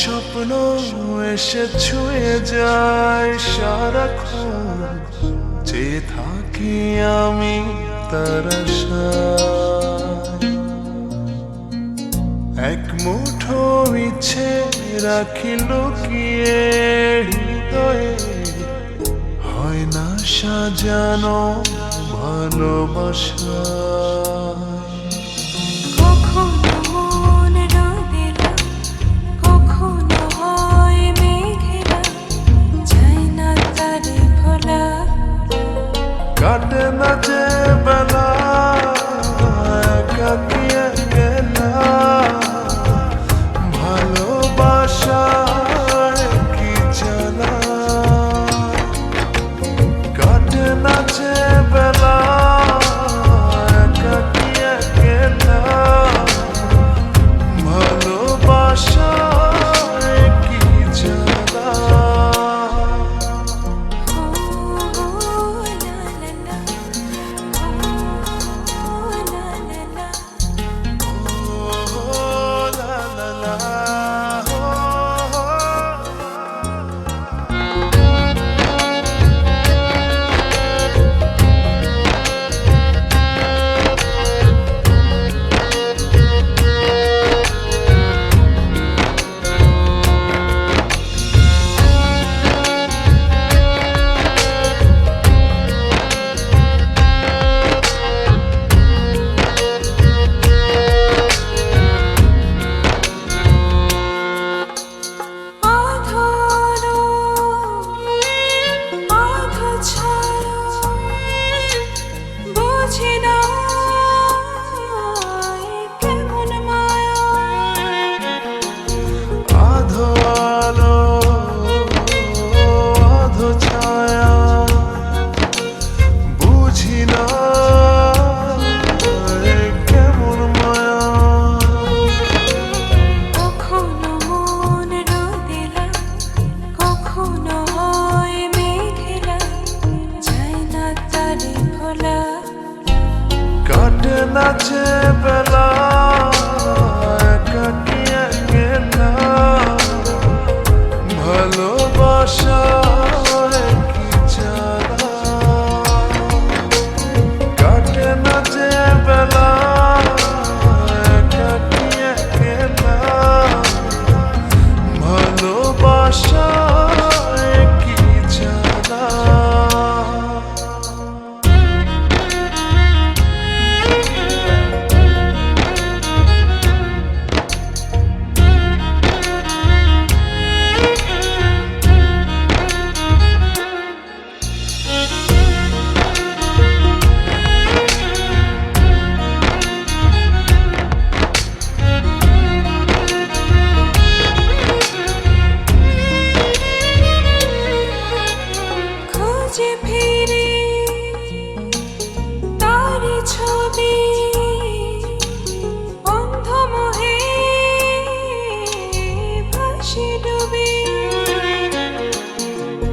স্বপ্ন এসে ছুঁয়ে যায় সারাক্ষণ, চেয়ে থাকি আমি তার আশায়। এক মুঠো ইচ্ছে রাখি লুকিয়ে হৃদয়ে, হয় না সাজানো ভালোবাসা। কাটে না যে বেলা একাকী একলা, ভালোবাসার কি জ্বালা। কাটে না যে বেলা একাকী একলা, ভালোবাসার কি জ্বালা। কাটে না যে বেলা একাকী একলা, ভালোবাসার কি জ্বালা। কাটে না যে বেলা একাকী একলা, ভালোবাসার কি জ্বালা।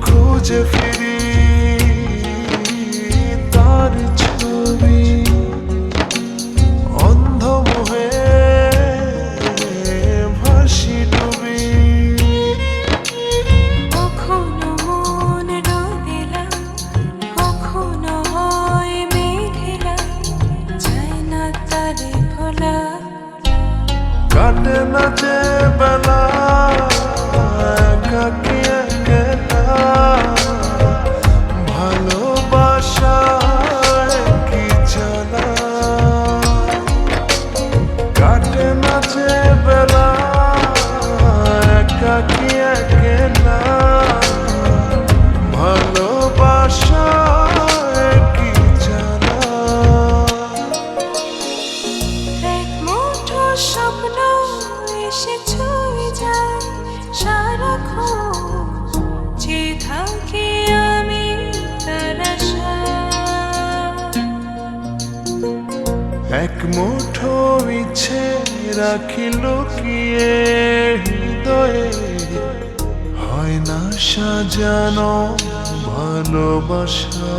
খুঁজে ফিরি তার ছবি, অন্ধ মোহে ভাসি ডুবি। কখনো মন রোদেলা, কখনো হয় মেঘেলা, যায় না তারে ভোলা। কাটে না যে বেলা একাকী একলা, ভালোবাসার কি জ্বালা। কাটে না যে বেলা একাকী একলা, ভালোবাসার কি জ্বালা। এক মুঠো স্বপ্ন এসে ছুঁয়ে যায় সারাক্ষণ, চেয়ে থাকি আমি তার আশায়। এক মুঠো ইচ্ছে রাখি লুকিয়ে হৃদয়ে, হয় না সাজানো ভালোবাসা।